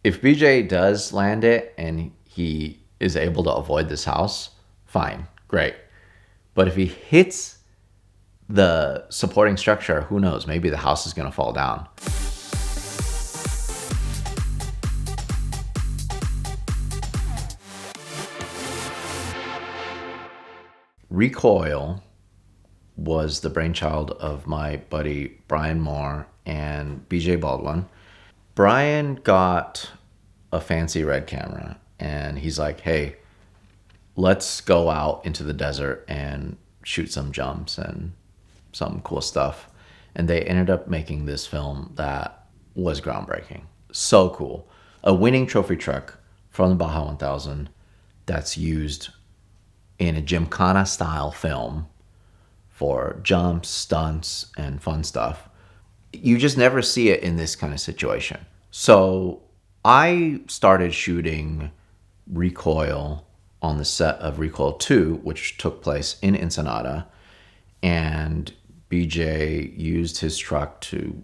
If BJ does land it and he is able to avoid this house, fine, great. But if he hits the supporting structure, who knows? Maybe the house is going to fall down. Recoil was the brainchild of my buddy Brian Moore and BJ Baldwin. Brian got a fancy red camera and he's like, hey, let's go out into the desert and shoot some jumps and some cool stuff. And they ended up making this film that was groundbreaking. So cool. A winning trophy truck from the Baja 1000 that's used in a Gymkhana style film for jumps, stunts, and fun stuff. You just never see it in this kind of situation. So I started shooting Recoil on the set of Recoil 2, which took place in Ensenada. And BJ used his truck to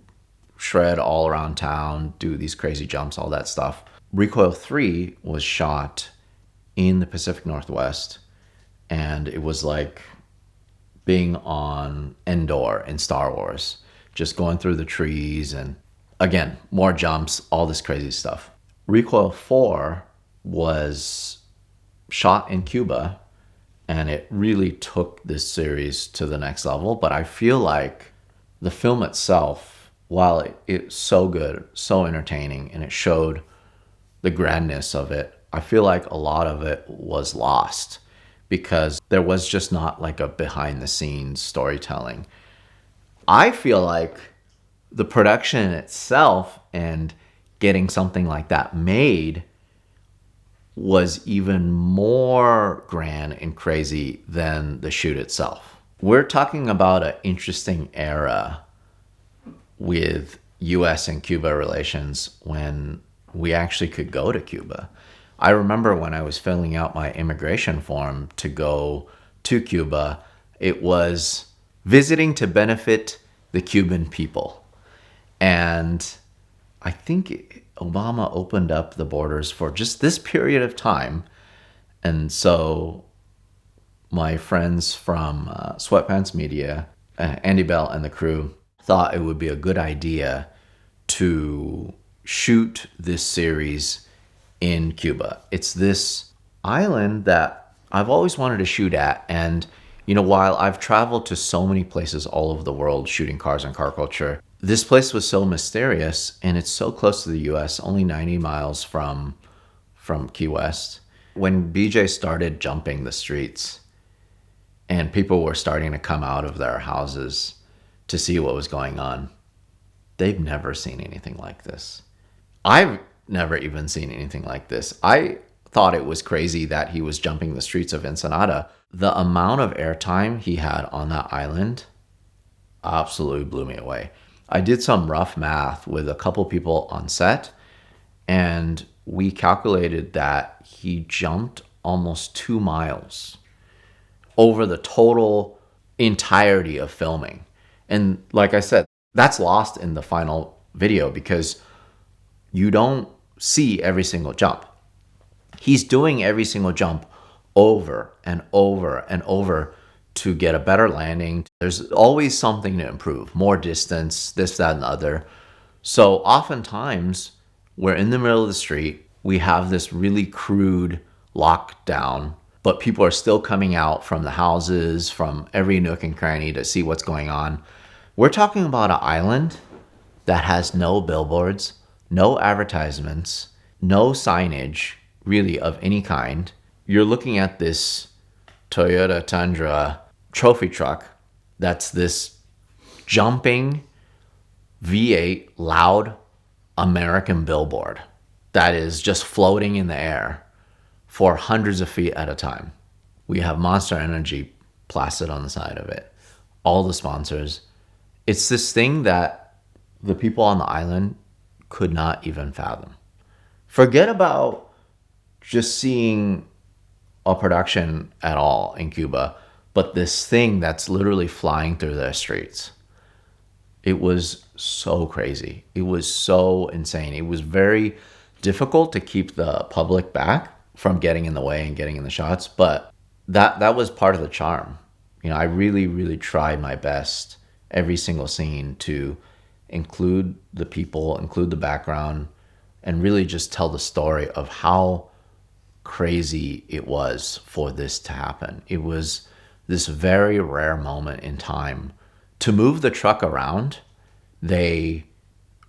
shred all around town, do these crazy jumps, all that stuff. Recoil 3 was shot in the Pacific Northwest. And it was like being on Endor in Star Wars, just going through the trees and, again, more jumps, all this crazy stuff. Recoil 4 was shot in Cuba, and it really took this series to the next level. But I feel like the film itself, while it's so good, so entertaining, and it showed the grandness of it, I feel like a lot of it was lost because there was just not like a behind the scenes storytelling. I feel like the production itself and getting something like that made was even more grand and crazy than the shoot itself. We're talking about an interesting era with US and Cuba relations when we actually could go to Cuba. I remember when I was filling out my immigration form to go to Cuba, it was visiting to benefit the Cuban people. And I think Obama opened up the borders for just this period of time. And so my friends from Sweatpants Media, Andy Bell and the crew, thought it would be a good idea to shoot this series in Cuba. It's this island that I've always wanted to shoot at. And, you know, while I've traveled to so many places all over the world shooting cars and car culture, this place was so mysterious, and it's so close to the US, only 90 miles from Key West. When BJ started jumping the streets and people were starting to come out of their houses to see what was going on, they've never seen anything like this. I've never even seen anything like this. I thought it was crazy that he was jumping the streets of Ensenada. The amount of airtime he had on that island absolutely blew me away. I did some rough math with a couple people on set, and we calculated that he jumped almost 2 miles over the total entirety of filming. And like I said, that's lost in the final video because you don't see every single jump. He's doing every single jump over and over and over to get a better landing. There's always something to improve, more distance, this, that, and the other. So oftentimes we're in the middle of the street. We have this really crude lockdown, but people are still coming out from the houses, from every nook and cranny to see what's going on. We're talking about an island that has no billboards, no advertisements, no signage really of any kind. You're looking at this Toyota Tundra trophy truck that's this jumping V8 loud American billboard that is just floating in the air for hundreds of feet at a time. We have Monster Energy plastered on the side of it, all the sponsors. It's this thing that the people on the island could not even fathom. Forget about just seeing a production at all in Cuba, but this thing that's literally flying through their streets. It was so crazy. It was so insane. It was very difficult to keep the public back from getting in the way and getting in the shots, but that was part of the charm. I really, really tried my best every single scene to include the people, include the background, and really just tell the story of how crazy it was for this to happen. It was this very rare moment in time. To move the truck around, they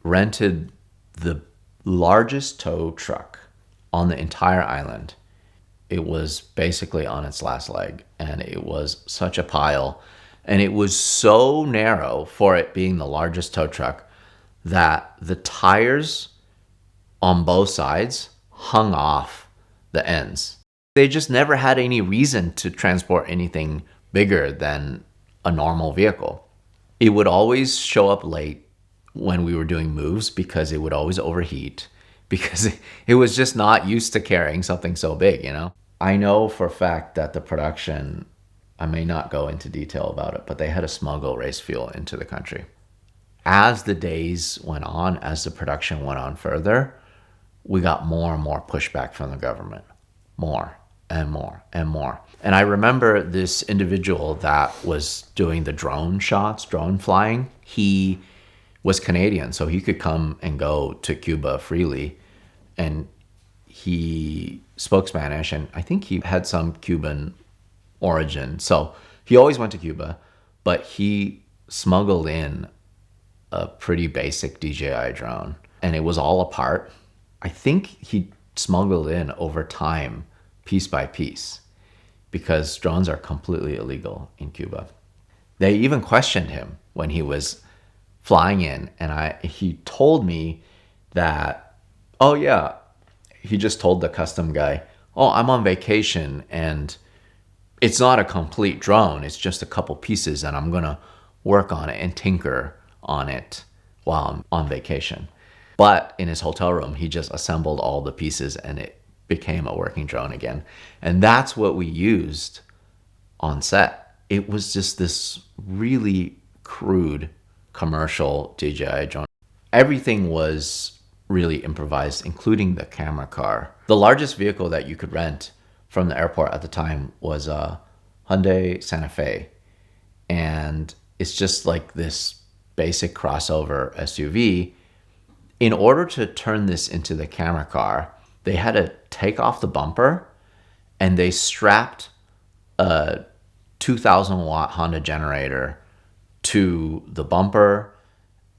rented the largest tow truck on the entire island. It was basically on its last leg, and it was such a pile. And it was so narrow for it being the largest tow truck that the tires on both sides hung off the ends. They just never had any reason to transport anything bigger than a normal vehicle. It would always show up late when we were doing moves because it would always overheat because it was just not used to carrying something so big. I know for a fact that the production, I may not go into detail about it, but they had to smuggle race fuel into the country. As the days went on, as the production went on further, we got more and more pushback from the government. More and more and more. And I remember this individual that was doing the drone shots, drone flying. He was Canadian, so he could come and go to Cuba freely. And he spoke Spanish, and I think he had some Cuban origin. So he always went to Cuba, but he smuggled in a pretty basic DJI drone, and it was all apart. I think he smuggled in over time, piece by piece, because drones are completely illegal in Cuba. They even questioned him when he was flying in, and he told me that, oh yeah, he just told the custom guy, oh, I'm on vacation and it's not a complete drone, it's just a couple pieces and I'm gonna work on it and tinker on it while I'm on vacation. But in his hotel room, he just assembled all the pieces and it became a working drone again. And that's what we used on set. It was just this really crude commercial DJI drone. Everything was really improvised, including the camera car. The largest vehicle that you could rent from the airport at the time was a Hyundai Santa Fe. And it's just like this basic crossover SUV. In order to turn this into the camera car, they had to take off the bumper and they strapped a 2,000 watt Honda generator to the bumper,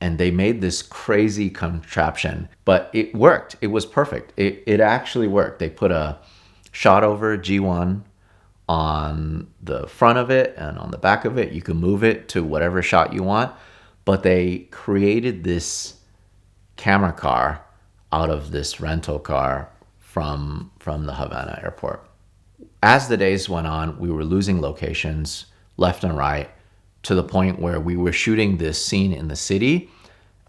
and they made this crazy contraption, but it worked. It was perfect. It actually worked. They put a shot over G1 on the front of it and on the back of it. You can move it to whatever shot you want, but they created this camera car out of this rental car from the Havana airport. As the days went on, we were losing locations left and right to the point where we were shooting this scene in the city.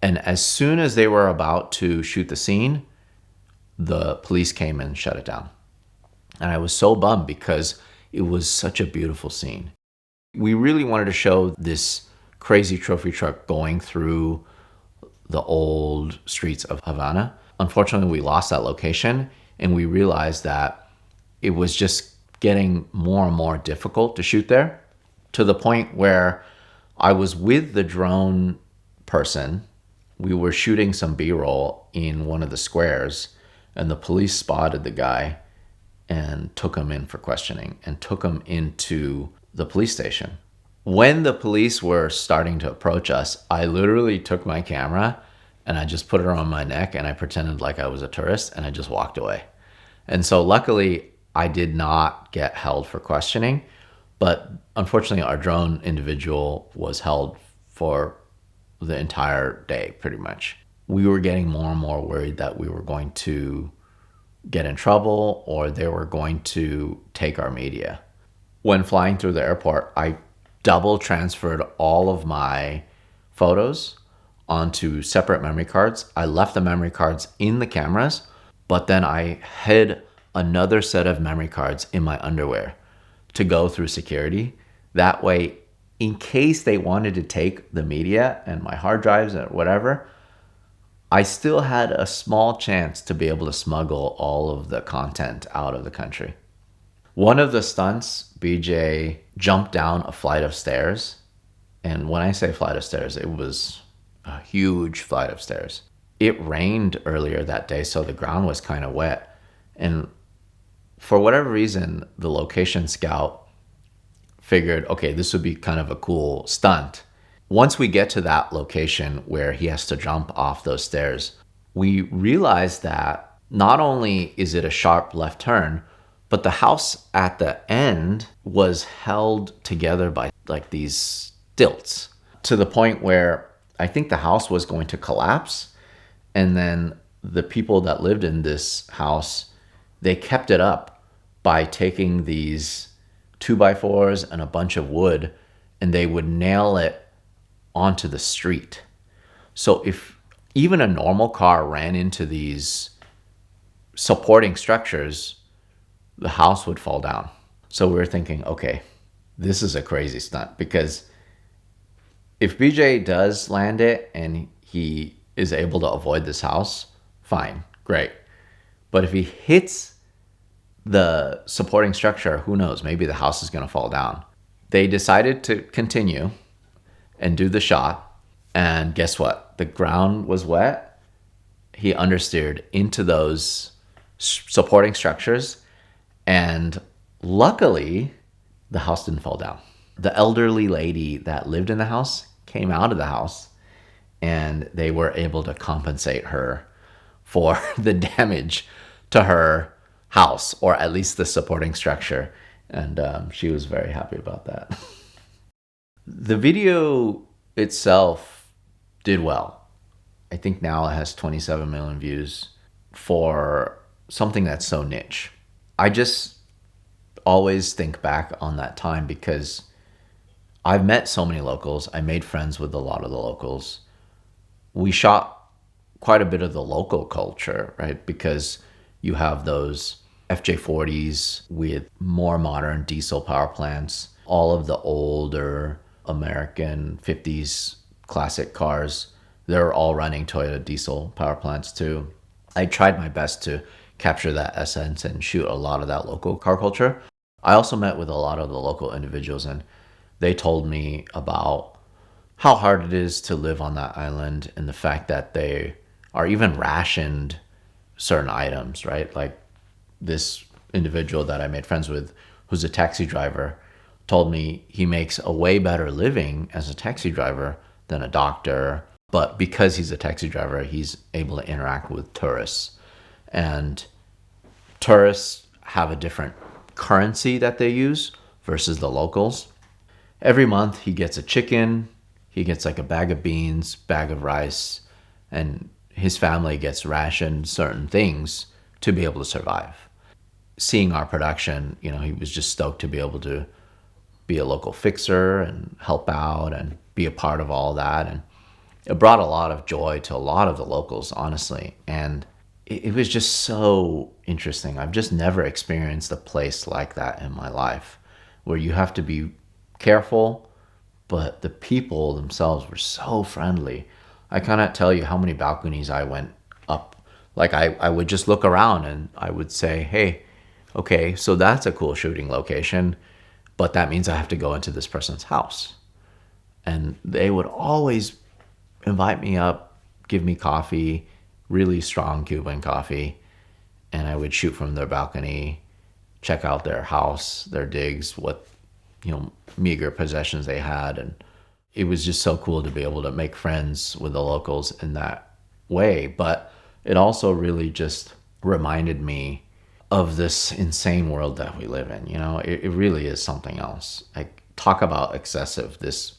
And as soon as they were about to shoot the scene, the police came and shut it down. And I was so bummed because it was such a beautiful scene. We really wanted to show this crazy trophy truck going through the old streets of Havana. Unfortunately, we lost that location and we realized that it was just getting more and more difficult to shoot there, to the point where I was with the drone person. We were shooting some B-roll in one of the squares and the police spotted the guy and took him in for questioning and took him into the police station. When the police were starting to approach us, I literally took my camera and I just put it on my neck and I pretended like I was a tourist and I just walked away. And so luckily I did not get held for questioning, but unfortunately our drone individual was held for the entire day pretty much. We were getting more and more worried that we were going to get in trouble or they were going to take our media. When flying through the airport, I double transferred all of my photos onto separate memory cards. I left the memory cards in the cameras, but then I hid another set of memory cards in my underwear to go through security. That way, in case they wanted to take the media and my hard drives or whatever, I still had a small chance to be able to smuggle all of the content out of the country. One of the stunts, BJ jumped down a flight of stairs. And when I say flight of stairs, it was a huge flight of stairs. It rained earlier that day, so the ground was kind of wet. And for whatever reason, the location scout figured, okay, this would be kind of a cool stunt. Once we get to that location where he has to jump off those stairs, we realize that not only is it a sharp left turn, but the house at the end was held together by like these stilts to the point where I think the house was going to collapse. And then the people that lived in this house, they kept it up by taking these 2x4s and a bunch of wood, and they would nail it onto the street. So if even a normal car ran into these supporting structures, the house would fall down. So we were thinking, okay, this is a crazy stunt, because if BJ does land it and he is able to avoid this house, fine, great. But if he hits the supporting structure, who knows, maybe the house is going to fall down. They decided to continue and do the shot. And guess what? The ground was wet. He understeered into those supporting structures. And luckily, the house didn't fall down. The elderly lady that lived in the house came out of the house, and they were able to compensate her for the damage to her house, or at least the supporting structure. And she was very happy about that. The video itself did well. I think now it has 27 million views for something that's so niche. I just always think back on that time because I've met so many locals. I made friends with a lot of the locals. We shot quite a bit of the local culture, right? Because you have those FJ40s with more modern diesel power plants, all of the older American 50s classic cars. They're all running Toyota diesel power plants too. I tried my best to capture that essence and shoot a lot of that local car culture. I also met with a lot of the local individuals, and they told me about how hard it is to live on that island and the fact that they are even rationed certain items, right? Like this individual that I made friends with, who's a taxi driver, told me he makes a way better living as a taxi driver than a doctor. But because he's a taxi driver, he's able to interact with tourists. And tourists have a different currency that they use versus the locals. Every month he gets a chicken, he gets like a bag of beans, bag of rice, and his family gets rationed certain things to be able to survive. Seeing our production, he was just stoked to be able to be a local fixer and help out and be a part of all that. And it brought a lot of joy to a lot of the locals, honestly. And it was just so interesting. I've just never experienced a place like that in my life, where you have to be careful, but the people themselves were so friendly. I cannot tell you how many balconies I went up. Like I would just look around and I would say, hey, okay, so that's a cool shooting location, but that means I have to go into this person's house. And they would always invite me up, give me coffee, really strong Cuban coffee, and I would shoot from their balcony, check out their house, their digs, what meager possessions they had. And it was just so cool to be able to make friends with the locals in that way. But it also really just reminded me of this insane world that we live in. It really is something else. Like, talk about excessive. This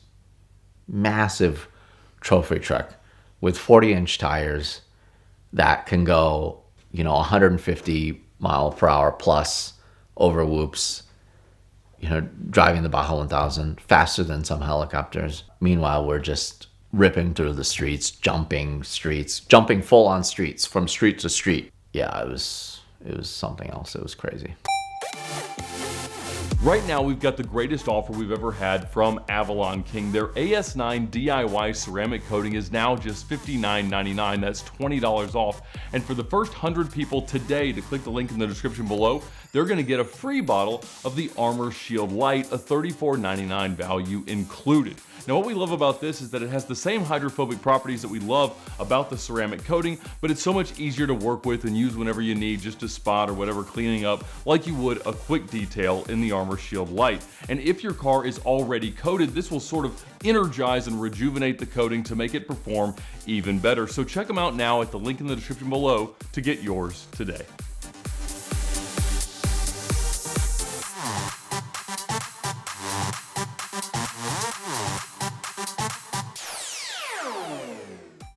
massive trophy truck with 40-inch tires that can go 150 mile per hour plus over whoops, driving the Baja 1000 faster than some helicopters. Meanwhile, we're just ripping through the streets, jumping full on streets from street to street. Yeah, it was something else. It was crazy. Right now, we've got the greatest offer we've ever had from Avalon King. Their AS9 DIY ceramic coating is now just $59.99. That's $20 off. And for the first 100 people today to click the link in the description below, they're gonna get a free bottle of the Armor Shield Light, a $34.99 value included. Now, what we love about this is that it has the same hydrophobic properties that we love about the ceramic coating, but it's so much easier to work with and use whenever you need just a spot or whatever cleaning up, like you would a quick detail in the Armor Shield Light. And if your car is already coated, this will sort of energize and rejuvenate the coating to make it perform even better. So check them out now at the link in the description below to get yours today.